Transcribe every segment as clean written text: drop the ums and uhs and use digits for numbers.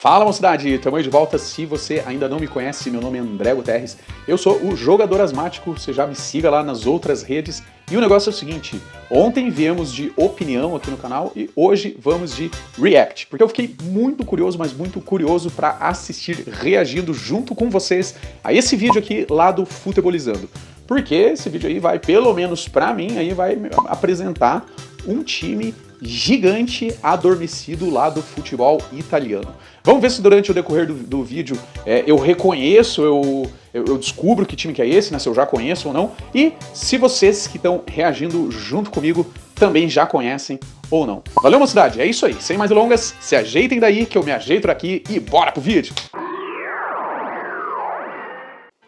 Fala mocidade, tamo aí de volta. Se você ainda não me conhece, meu nome é André Guterres, eu sou o Jogador Asmático, você já me siga lá nas outras redes. E o negócio é o seguinte, ontem viemos de opinião aqui no canal e hoje vamos de react, porque eu fiquei muito curioso, mas muito curioso para assistir reagindo junto com vocês a esse vídeo aqui lá do Futebolizando. Porque esse vídeo aí vai, pelo menos pra mim, aí vai apresentar um time gigante adormecido lá do futebol italiano. Vamos ver se durante o decorrer do vídeo eu reconheço, eu descubro que time que é esse, né, se eu já conheço ou não, e se vocês que estão reagindo junto comigo também já conhecem ou não. Valeu, mocidade? É isso aí. Sem mais delongas, se ajeitem daí que eu me ajeito aqui e bora pro vídeo!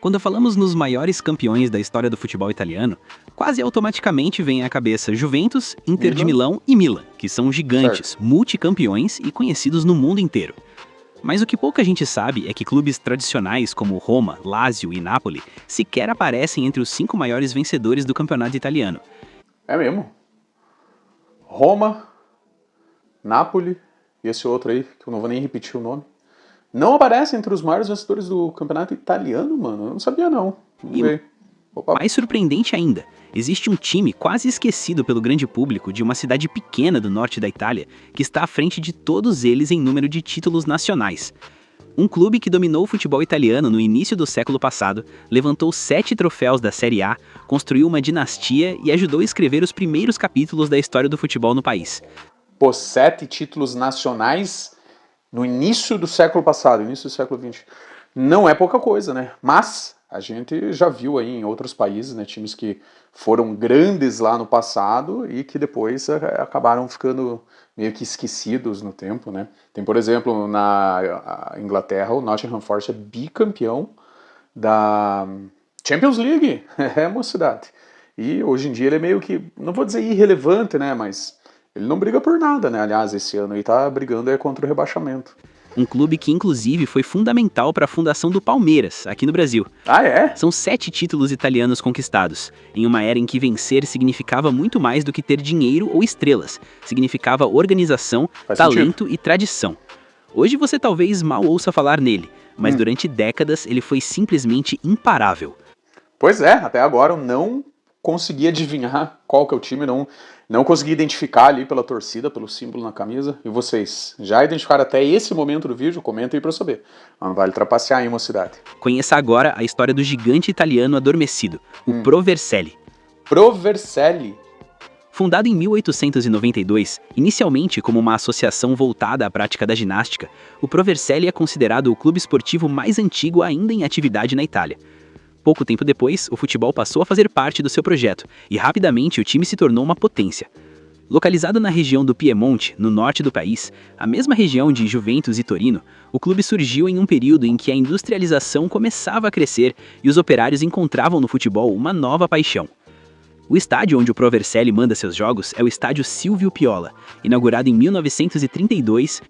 Quando falamos nos maiores campeões da história do futebol italiano, quase automaticamente vem à cabeça Juventus, Inter de Milão e Milan, que são gigantes, multicampeões e conhecidos no mundo inteiro. Mas o que pouca gente sabe é que clubes tradicionais como Roma, Lazio e Napoli sequer aparecem entre os 5 maiores vencedores do campeonato italiano. É mesmo? Roma, Napoli e esse outro aí, que eu não vou nem repetir o nome, não aparece entre os maiores vencedores do campeonato italiano, mano. Eu não sabia, não. Vamos ver. Opa. Mais surpreendente ainda, existe um time quase esquecido pelo grande público de uma cidade pequena do norte da Itália que está à frente de todos eles em número de títulos nacionais. Um clube que dominou o futebol italiano no início do século passado, levantou 7 troféus da Série A, construiu uma dinastia e ajudou a escrever os primeiros capítulos da história do futebol no país. Pô, 7 títulos nacionais no início do século passado, início do século XX. Não é pouca coisa, né? Mas a gente já viu aí em outros países, né, times que foram grandes lá no passado e que depois acabaram ficando meio que esquecidos no tempo, né? Tem, por exemplo, na Inglaterra, o Nottingham Forest é bicampeão da Champions League. É, mocidade. E hoje em dia ele é meio que, não vou dizer irrelevante, né, mas ele não briga por nada, né? Aliás, esse ano aí tá brigando contra o rebaixamento. Um clube que, inclusive, foi fundamental para a fundação do Palmeiras, aqui no Brasil. Ah, é? São 7 títulos italianos conquistados, em uma era em que vencer significava muito mais do que ter dinheiro ou estrelas. Significava organização, talento e tradição. Hoje você talvez mal ouça falar nele, mas durante décadas ele foi simplesmente imparável. Pois é, até agora eu não consegui adivinhar qual que é o time, não consegui identificar ali pela torcida, pelo símbolo na camisa. E vocês, já identificaram até esse momento do vídeo? Comenta aí pra eu saber. Não vale trapacear, hein, mocidade? Conheça agora a história do gigante italiano adormecido, o Pro Vercelli. Pro Vercelli? Fundado em 1892, inicialmente como uma associação voltada à prática da ginástica, o Pro Vercelli é considerado o clube esportivo mais antigo ainda em atividade na Itália. Pouco tempo depois, o futebol passou a fazer parte do seu projeto, e rapidamente o time se tornou uma potência. Localizado na região do Piemonte, no norte do país, a mesma região de Juventus e Torino, o clube surgiu em um período em que a industrialização começava a crescer e os operários encontravam no futebol uma nova paixão. O estádio onde o Pro Vercelli manda seus jogos é o estádio Silvio Piola, inaugurado em 1932.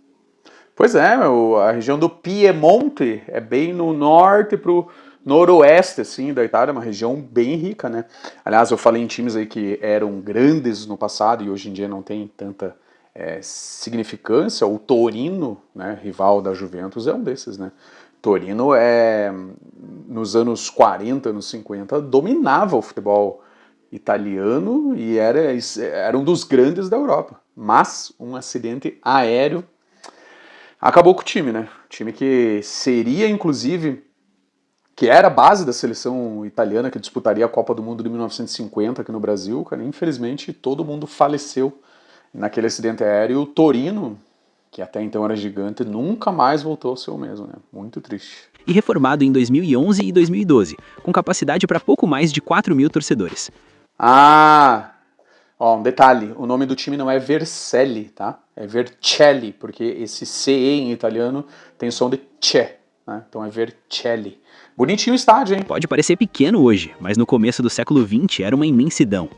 Pois é, a região do Piemonte é bem no norte pro noroeste, assim, da Itália, uma região bem rica, né? Aliás, eu falei em times aí que eram grandes no passado e hoje em dia não tem tanta significância. O Torino, né, rival da Juventus, é um desses, né? Torino, nos anos 40, anos 50, dominava o futebol italiano e era um dos grandes da Europa. Mas um acidente aéreo acabou com o time, né? Time que seria, inclusive, que era a base da seleção italiana que disputaria a Copa do Mundo de 1950 aqui no Brasil, cara. Infelizmente, todo mundo faleceu naquele acidente aéreo. E o Torino, que até então era gigante, nunca mais voltou a ser o mesmo, né? Muito triste. E reformado em 2011 e 2012, com capacidade para pouco mais de 4 mil torcedores. Ah! Ó, um detalhe, o nome do time não é Vercelli, tá? É Vercelli, porque esse CE em italiano tem som de che, né? Então é Vercelli. Bonitinho o estádio, hein? Pode parecer pequeno hoje, mas no começo do século XX era uma imensidão.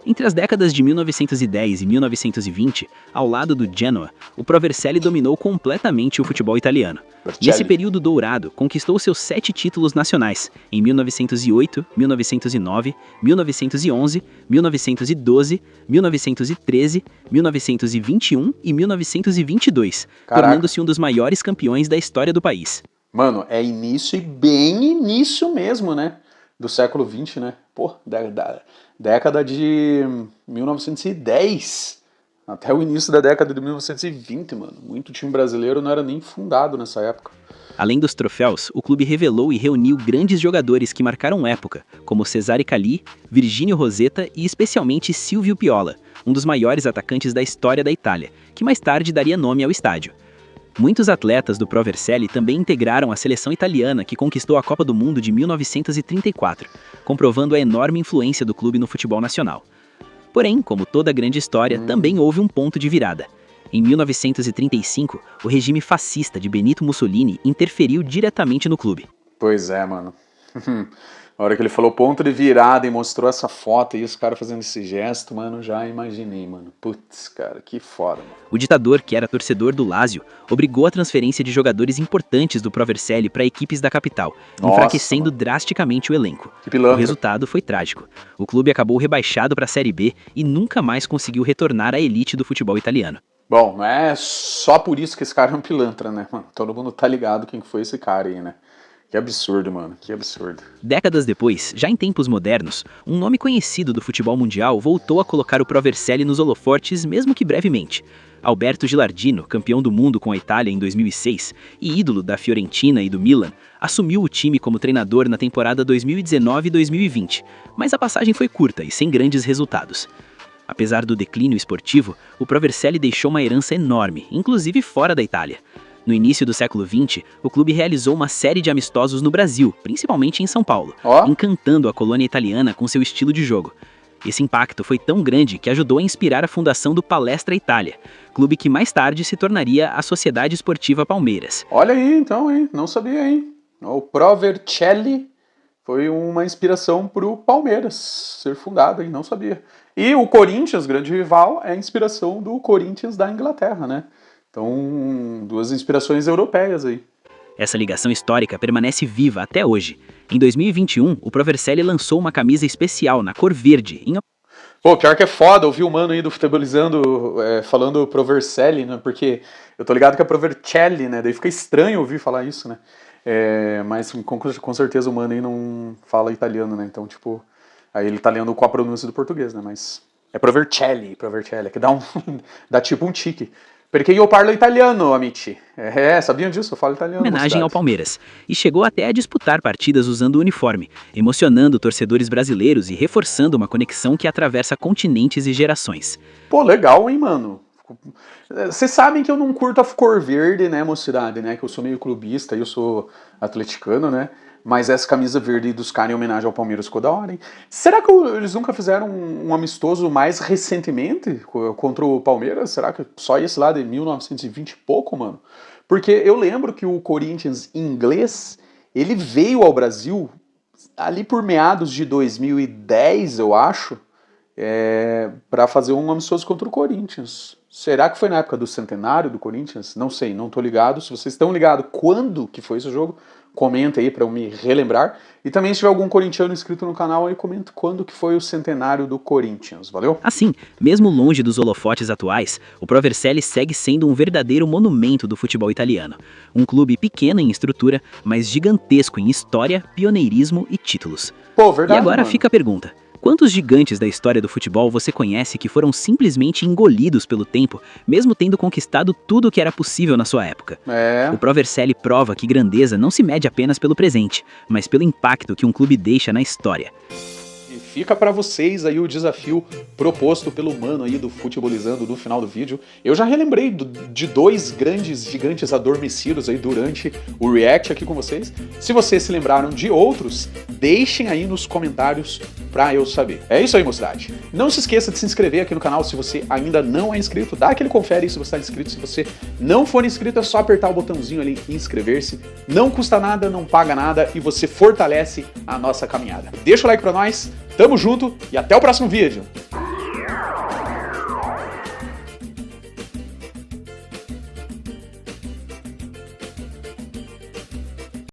Entre as décadas de 1910 e 1920, ao lado do Genoa, o Pro Vercelli dominou completamente o futebol italiano. Nesse período dourado, conquistou seus 7 títulos nacionais, em 1908, 1909, 1911, 1912, 1913, 1921 e 1922, tornando-se um dos maiores campeões da história do país. Mano, é início e bem início mesmo, né? Do século XX, né? Pô, década de 1910 até o início da década de 1920, mano. Muito time brasileiro não era nem fundado nessa época. Além dos troféus, o clube revelou e reuniu grandes jogadores que marcaram época, como Cesare Calli, Virgínio Rosetta e especialmente Silvio Piola, um dos maiores atacantes da história da Itália, que mais tarde daria nome ao estádio. Muitos atletas do Pro Vercelli também integraram a seleção italiana que conquistou a Copa do Mundo de 1934, comprovando a enorme influência do clube no futebol nacional. Porém, como toda grande história, também houve um ponto de virada. Em 1935, o regime fascista de Benito Mussolini interferiu diretamente no clube. Pois é, mano. Na hora que ele falou ponto de virada e mostrou essa foto e os caras fazendo esse gesto, mano, já imaginei, mano. Putz, cara, que foda, mano. O ditador, que era torcedor do Lazio, obrigou a transferência de jogadores importantes do Pro Vercelli para equipes da capital, enfraquecendo drasticamente o elenco. O resultado foi trágico. O clube acabou rebaixado para a Série B e nunca mais conseguiu retornar à elite do futebol italiano. Bom, não é só por isso que esse cara é um pilantra, né, mano? Todo mundo tá ligado quem foi esse cara aí, né? Que absurdo, mano, que absurdo. Décadas depois, já em tempos modernos, um nome conhecido do futebol mundial voltou a colocar o Pro Vercelli nos holofotes, mesmo que brevemente. Alberto Gilardino, campeão do mundo com a Itália em 2006 e ídolo da Fiorentina e do Milan, assumiu o time como treinador na temporada 2019 e 2020, mas a passagem foi curta e sem grandes resultados. Apesar do declínio esportivo, o Pro Vercelli deixou uma herança enorme, inclusive fora da Itália. No início do século XX, o clube realizou uma série de amistosos no Brasil, principalmente em São Paulo, encantando a colônia italiana com seu estilo de jogo. Esse impacto foi tão grande que ajudou a inspirar a fundação do Palestra Itália, clube que mais tarde se tornaria a Sociedade Esportiva Palmeiras. Olha aí, então, hein? Não sabia, hein? O Pro Vercelli foi uma inspiração para o Palmeiras ser fundado, hein? Não sabia. E o Corinthians, grande rival, é a inspiração do Corinthians da Inglaterra, né? Então, duas inspirações europeias aí. Essa ligação histórica permanece viva até hoje. Em 2021, o Pro Vercelli lançou uma camisa especial na cor verde. Pô, pior que é foda ouvir o mano aí do Futebolizando falando Pro Vercelli, né? Porque eu tô ligado que é Pro Vercelli, né? Daí fica estranho ouvir falar isso, né? Mas com certeza o mano aí não fala italiano, né? Então, tipo, aí ele tá lendo com a pronúncia do português, né? Mas é Pro Vercelli, que dá tipo um tique. Perché io parlo italiano, amici. Sabiam disso? Eu falo italiano. Homenagem ao Palmeiras. E chegou até a disputar partidas usando o uniforme, emocionando torcedores brasileiros e reforçando uma conexão que atravessa continentes e gerações. Pô, legal, hein, mano? Vocês sabem que eu não curto a cor verde, né, mocidade, né? Que eu sou meio clubista e eu sou atleticano, né? Mas essa camisa verde dos caras em homenagem ao Palmeiras ficou da hora, hein? Será que eles nunca fizeram um amistoso mais recentemente contra o Palmeiras? Será que só esse lá de 1920 e pouco, mano? Porque eu lembro que o Corinthians inglês, ele veio ao Brasil ali por meados de 2010, eu acho, para fazer um amistoso contra o Corinthians. Será que foi na época do centenário do Corinthians? Não sei, não tô ligado. Se vocês estão ligados quando que foi esse jogo, comenta aí pra eu me relembrar. E também se tiver algum corintiano inscrito no canal, aí comenta quando que foi o centenário do Corinthians, valeu? Assim, mesmo longe dos holofotes atuais, o Pro Vercelli segue sendo um verdadeiro monumento do futebol italiano. Um clube pequeno em estrutura, mas gigantesco em história, pioneirismo e títulos. Pô, verdade, e agora mano. Fica a pergunta. Quantos gigantes da história do futebol você conhece que foram simplesmente engolidos pelo tempo, mesmo tendo conquistado tudo o que era possível na sua época? O Pro Vercelli prova que grandeza não se mede apenas pelo presente, mas pelo impacto que um clube deixa na história. E fica pra vocês aí o desafio proposto pelo mano aí do Futebolizando no final do vídeo. Eu já relembrei de dois grandes gigantes adormecidos aí durante o react aqui com vocês. Se vocês se lembraram de outros, deixem aí nos comentários pra eu saber. É isso aí, mocidade. Não se esqueça de se inscrever aqui no canal se você ainda não é inscrito. Dá aquele confere aí se você está inscrito. Se você não for inscrito, é só apertar o botãozinho ali e inscrever-se. Não custa nada, não paga nada e você fortalece a nossa caminhada. Deixa o like pra nós. Tamo junto e até o próximo vídeo!